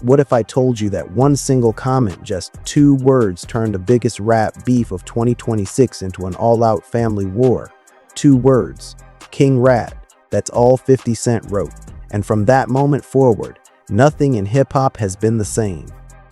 What if I told you that one single comment, just 2 words, turned the biggest rap beef of 2026 into an all-out family war? 2 words. King Rat. That's all 50 Cent wrote. And from that moment forward, nothing in hip-hop has been the same.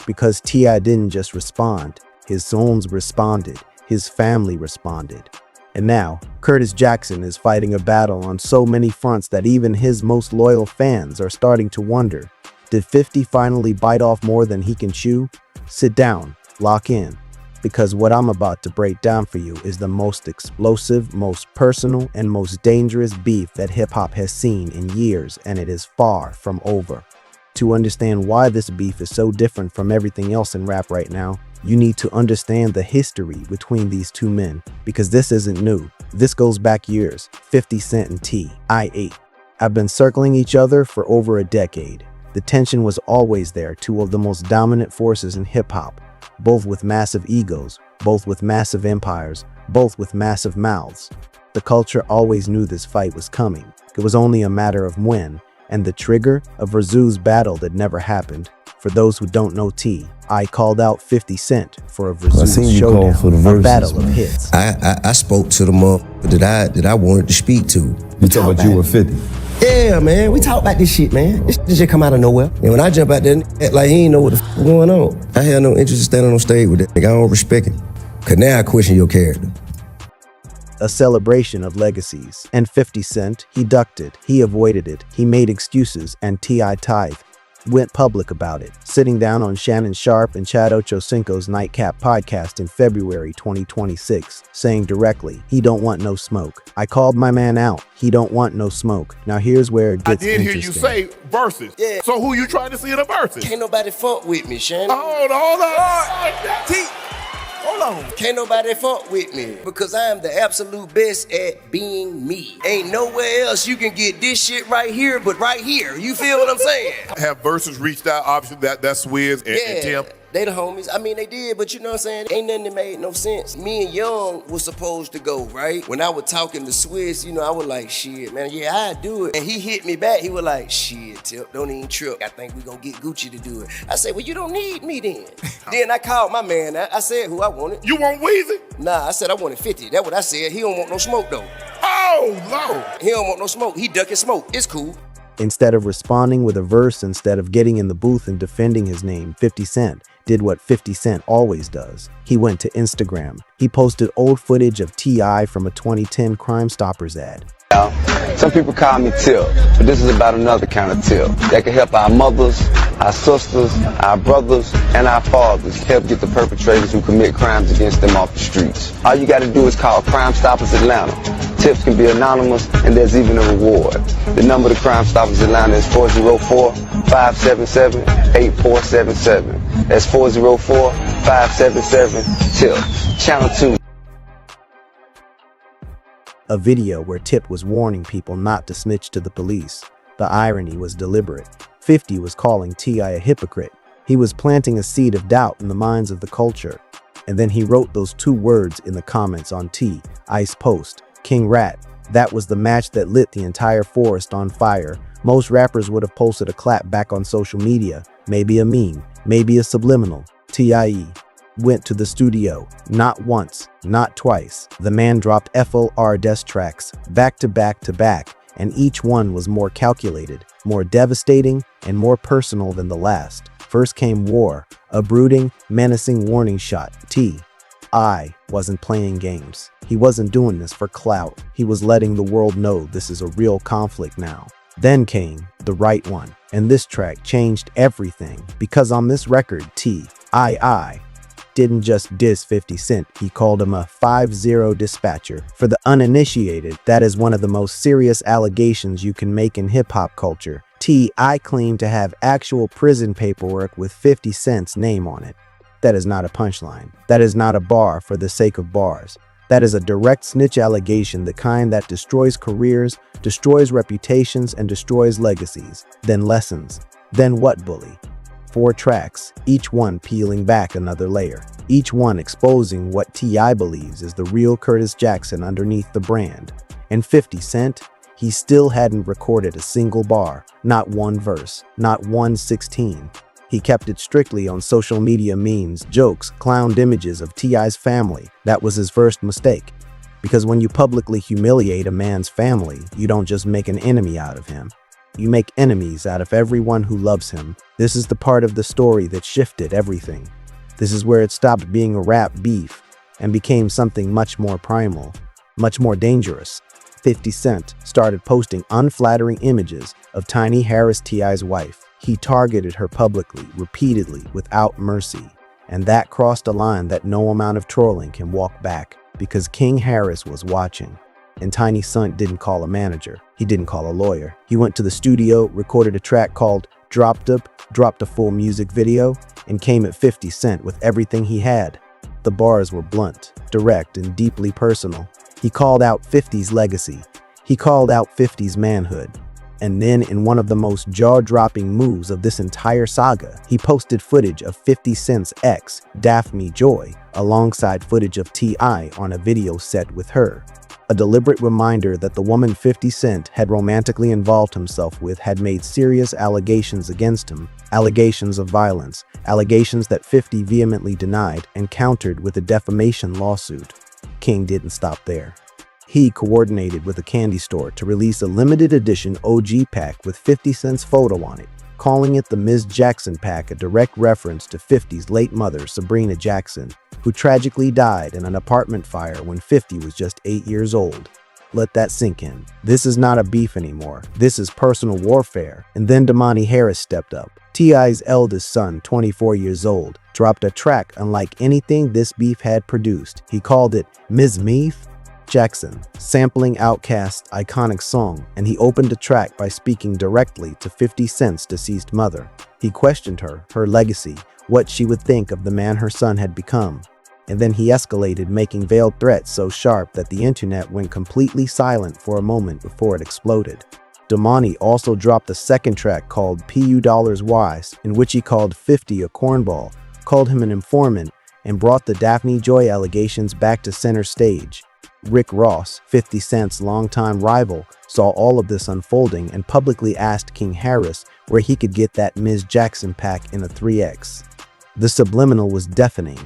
Because T.I. didn't just respond, his sons responded, his family responded. And now, Curtis Jackson is fighting a battle on so many fronts that even his most loyal fans are starting to wonder, did 50 finally bite off more than he can chew? Sit down, lock in, because what I'm about to break down for you is the most explosive, most personal, and most dangerous beef that hip-hop has seen in years, and it is far from over. To understand why this beef is so different from everything else in rap right now, you need to understand the history between these two men, because this isn't new. This goes back years, 50 Cent and T.I. have been circling each other for over a decade. The tension was always there, two of the most dominant forces in hip-hop, both with massive egos, both with massive empires, both with massive mouths. The culture always knew this fight was coming. It was only a matter of when, and the trigger, a Versus battle that never happened. For those who don't know T.I. called out 50 Cent for a Versus showdown, for the verses, a battle man. of hits. I spoke to the motherfucker that I wanted to speak to. You talking about you were 50? Yeah, man, we talk about this shit, man. This shit come out of nowhere. And when I jump out there, act like he ain't know what the fuck going on. I had no interest in standing on stage with that nigga. I don't respect him. Cause now I question your character. A celebration of legacies. And 50 Cent, he ducked it, he avoided it, he made excuses, and T.I. went public about it, sitting down on Shannon Sharp and Chad Ochocinco's Nightcap podcast in February 2026, saying directly, he don't want no smoke. I called my man out. He don't want no smoke. Now here's where it gets interesting. I did hear you say verses. Yeah. So who you trying to see in the verses? Can't nobody fuck with me, Shannon. Hold on. Hold on. Can't nobody fuck with me because I am the absolute best at being me. Ain't nowhere else you can get this shit right here but right here. You feel what I'm saying? Have verses reached out? Obviously, that's Swizz and Tim. They the homies. I mean, they did, but you know what I'm saying? Ain't nothing that made no sense. Me and Young was supposed to go, right? When I was talking to Swizz, you know, I was like, shit, man, yeah, I'd do it. And he hit me back. He was like, shit, Tip, don't even trip. I think we gonna get Gucci to do it. I said, well, you don't need me then. Then I called my man. I said who I wanted. You want Weezy? Nah, I said I wanted 50. That's what I said. He don't want no smoke, though. Oh, no. He don't want no smoke. He ducking smoke. It's cool. Instead of responding with a verse, instead of getting in the booth and defending his name, 50 Cent did what 50 Cent always does. He went to Instagram. He posted old footage of T.I. from a 2010 Crime Stoppers ad. Some people call me Tip, but this is about another kind of tip that can help our mothers, our sisters, our brothers, and our fathers help get the perpetrators who commit crimes against them off the streets. All you got to do is call Crime Stoppers Atlanta. Tips can be anonymous, and there's even a reward. The number to Crime Stoppers Atlanta is 404-577-8477. That's 404-577-TIPS. Channel 2. A video where Tip was warning people not to snitch to the police. The irony was deliberate. 50 was calling T.I. a hypocrite. He was planting a seed of doubt in the minds of the culture. And then he wrote those 2 words in the comments on T.I.'s post, King Rat. That was the match that lit the entire forest on fire. Most rappers would have posted a clap back on social media, maybe a meme, maybe a subliminal. T.I. went to the studio, not once, not twice. The man dropped FOR diss tracks, back to back to back, and each one was more calculated, more devastating, and more personal than the last. First came War, a brooding, menacing warning shot. T.I. wasn't playing games. He wasn't doing this for clout. He was letting the world know this is a real conflict now. Then came The Right One, and this track changed everything, because on this record, T.I. didn't just diss 50 Cent, he called him a 5-0 dispatcher. For the uninitiated, that is one of the most serious allegations you can make in hip-hop culture. T.I. claimed to have actual prison paperwork with 50 Cent's name on it. That is not a punchline. That is not a bar for the sake of bars. That is a direct snitch allegation, the kind that destroys careers, destroys reputations, and destroys legacies. Then lessons. Then what, bully? 4 tracks, each one peeling back another layer, each one exposing what T.I. believes is the real Curtis Jackson underneath the brand. And 50 Cent, he still hadn't recorded a single bar, not one verse, not one 16. He kept it strictly on social media memes, jokes, clowned images of T.I.'s family. That was his first mistake. Because when you publicly humiliate a man's family, you don't just make an enemy out of him. You make enemies out of everyone who loves him. This is the part of the story that shifted everything. This is where it stopped being a rap beef and became something much more primal, much more dangerous. 50 Cent started posting unflattering images of Tiny Harris, T.I.'s wife. He targeted her publicly, repeatedly, without mercy. And that crossed a line that no amount of trolling can walk back, because King Harris was watching. And Tiny Son didn't call a manager. He didn't call a lawyer. He went to the studio, recorded a track called Dropped Up, dropped a full music video, and came at 50 Cent with everything he had. The bars were blunt, direct, and deeply personal. He called out 50's legacy. He called out 50's manhood. And then, in one of the most jaw-dropping moves of this entire saga, he posted footage of 50 Cent's ex, Daphne Joy, alongside footage of T.I. on a video set with her. A deliberate reminder that the woman 50 Cent had romantically involved himself with had made serious allegations against him, allegations of violence, allegations that 50 vehemently denied and countered with a defamation lawsuit. King didn't stop there. He coordinated with a candy store to release a limited edition OG pack with 50 Cent's photo on it, calling it the Ms. Jackson pack, a direct reference to 50's late mother, Sabrina Jackson, who tragically died in an apartment fire when 50 was just 8 years old. Let that sink in. This is not a beef anymore. This is personal warfare. And then Damani Harris stepped up. T.I.'s eldest son, 24 years old, dropped a track unlike anything this beef had produced. He called it Ms. Meath Jackson, sampling Outkast's iconic song, and he opened the track by speaking directly to 50 Cent's deceased mother. He questioned her, her legacy, what she would think of the man her son had become. And then he escalated, making veiled threats so sharp that the internet went completely silent for a moment before it exploded. Damani also dropped a second track called P.U. Dollars Wise, in which he called 50 a cornball, called him an informant, and brought the Daphne Joy allegations back to center stage. Rick Ross, 50 Cent's longtime rival, saw all of this unfolding and publicly asked King Harris where he could get that Ms. Jackson pack in a 3X. The subliminal was deafening.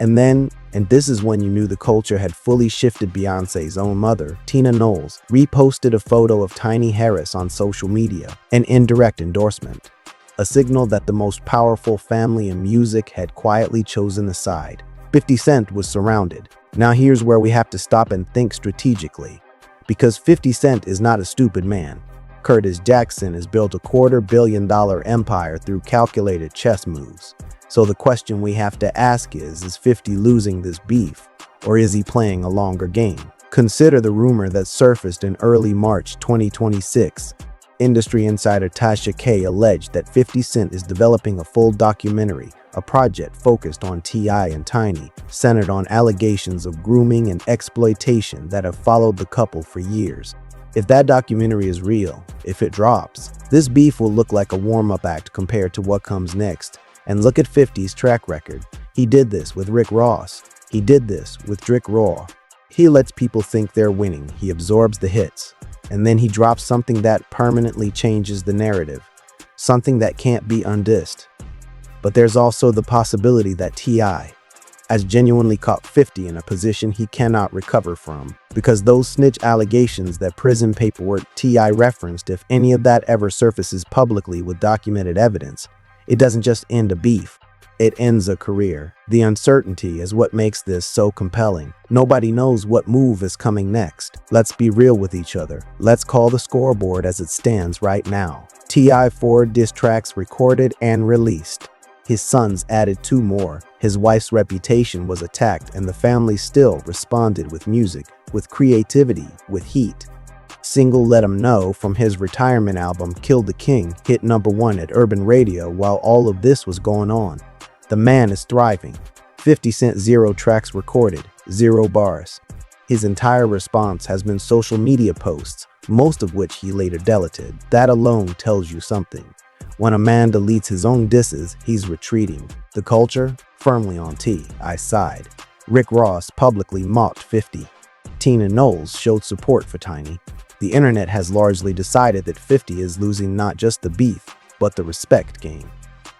And then, and this is when you knew the culture had fully shifted, Beyoncé's own mother, Tina Knowles, reposted a photo of Tiny Harris on social media, an indirect endorsement, a signal that the most powerful family in music had quietly chosen a side. 50 Cent was surrounded. Now here's where we have to stop and think strategically. Because 50 Cent is not a stupid man. Curtis Jackson has built a $250 million empire through calculated chess moves. So the question we have to ask is 50 losing this beef, or is he playing a longer game? Consider the rumor that surfaced in early March 2026. Industry insider Tasha K alleged that 50 Cent is developing a full documentary, a project focused on T.I. and Tiny, centered on allegations of grooming and exploitation that have followed the couple for years. If that documentary is real, if it drops, this beef will look like a warm-up act compared to what comes next. And look at 50's track record. He did this with Rick Ross. He did this with Rick Raw. He lets people think they're winning. He absorbs the hits. And then he drops something that permanently changes the narrative. Something that can't be undissed. But there's also the possibility that T.I. has genuinely caught 50 in a position he cannot recover from. Because those snitch allegations, that prison paperwork T.I. referenced, if any of that ever surfaces publicly with documented evidence, it doesn't just end a beef, it ends a career. The uncertainty is what makes this so compelling. Nobody knows what move is coming next. Let's be real with each other. Let's call the scoreboard as it stands right now. T.I. 4 diss tracks recorded and released. His sons added 2 more. His wife's reputation was attacked, and the family still responded with music, with creativity, with heat. Single Let 'Em Know from his retirement album Kill the King hit #1 at Urban Radio while all of this was going on. The man is thriving. 50 Cent 0 tracks recorded, 0 bars. His entire response has been social media posts, most of which he later deleted. That alone tells you something. When a man deletes his own disses, he's retreating. The culture? Firmly on T.I.'s side. Rick Ross publicly mocked 50. Tina Knowles showed support for Tiny. The internet has largely decided that 50 is losing not just the beef, but the respect game.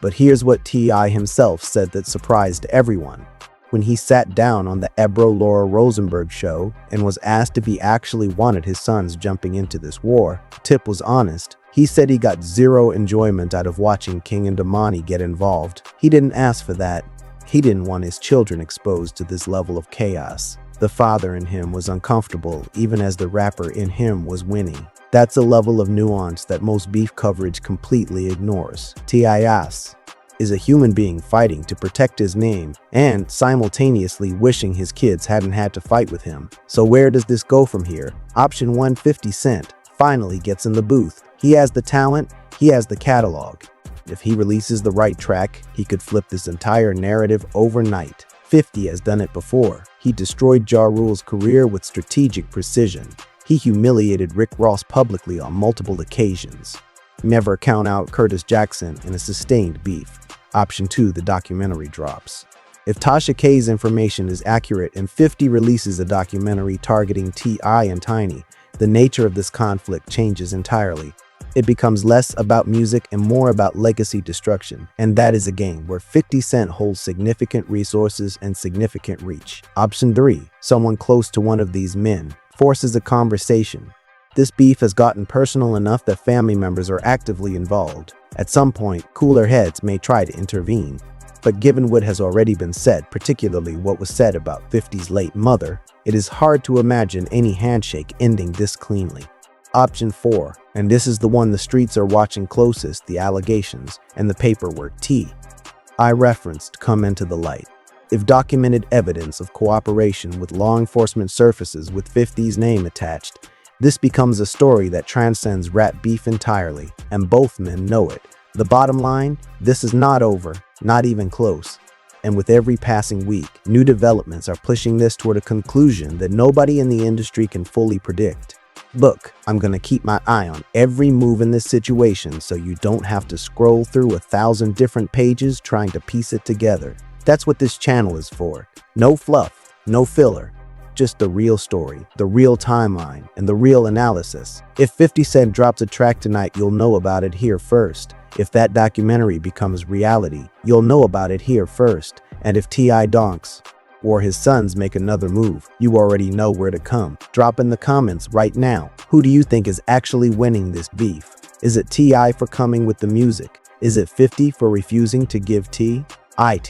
But here's what T.I. himself said that surprised everyone. When he sat down on the Ebro Laura Rosenberg show and was asked if he actually wanted his sons jumping into this war, Tip was honest. He said he got zero enjoyment out of watching King and Damani get involved. He didn't ask for that. He didn't want his children exposed to this level of chaos. The father in him was uncomfortable, even as the rapper in him was winning. That's a level of nuance that most beef coverage completely ignores. T.I.S. is a human being fighting to protect his name and simultaneously wishing his kids hadn't had to fight with him. So where does this go from here? Option 1, 50 Cent finally gets in the booth. He has the talent, he has the catalog. If he releases the right track, he could flip this entire narrative overnight. 50 has done it before. He destroyed Ja Rule's career with strategic precision. He humiliated Rick Ross publicly on multiple occasions. Never count out Curtis Jackson in a sustained beef. Option 2, the documentary drops. If Tasha K's information is accurate and 50 releases a documentary targeting T.I. and Tiny, the nature of this conflict changes entirely. It becomes less about music and more about legacy destruction, and that is a game where 50 Cent holds significant resources and significant reach. Option 3, someone close to one of these men forces a conversation. This beef has gotten personal enough that family members are actively involved. At some point, cooler heads may try to intervene. But given what has already been said, particularly what was said about 50's late mother, it is hard to imagine any handshake ending this cleanly. Option 4, and this is the one the streets are watching closest, the allegations and the paperwork T.I. referenced come into the light. If documented evidence of cooperation with law enforcement surfaces with 50's name attached, this becomes a story that transcends rap beef entirely, and both men know it. The bottom line, this is not over, not even close. And with every passing week, new developments are pushing this toward a conclusion that nobody in the industry can fully predict. Look, I'm gonna keep my eye on every move in this situation so you don't have to scroll through 1,000 different pages trying to piece it together. That's what this channel is for. No fluff, no filler. Just the real story, the real timeline, and the real analysis. If 50 Cent drops a track tonight, you'll know about it here first. If that documentary becomes reality, you'll know about it here first. And if T.I. donks, or his sons make another move, you already know where to come. Drop in the comments right now. Who do you think is actually winning this beef? Is it T.I. for coming with the music? Is it 50 for refusing to give T.I.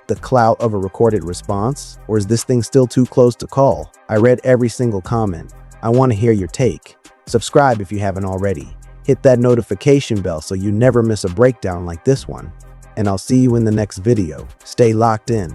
the clout of a recorded response? Or is this thing still too close to call? I read every single comment. I want to hear your take. Subscribe if you haven't already. Hit that notification bell so you never miss a breakdown like this one. And I'll see you in the next video. Stay locked in.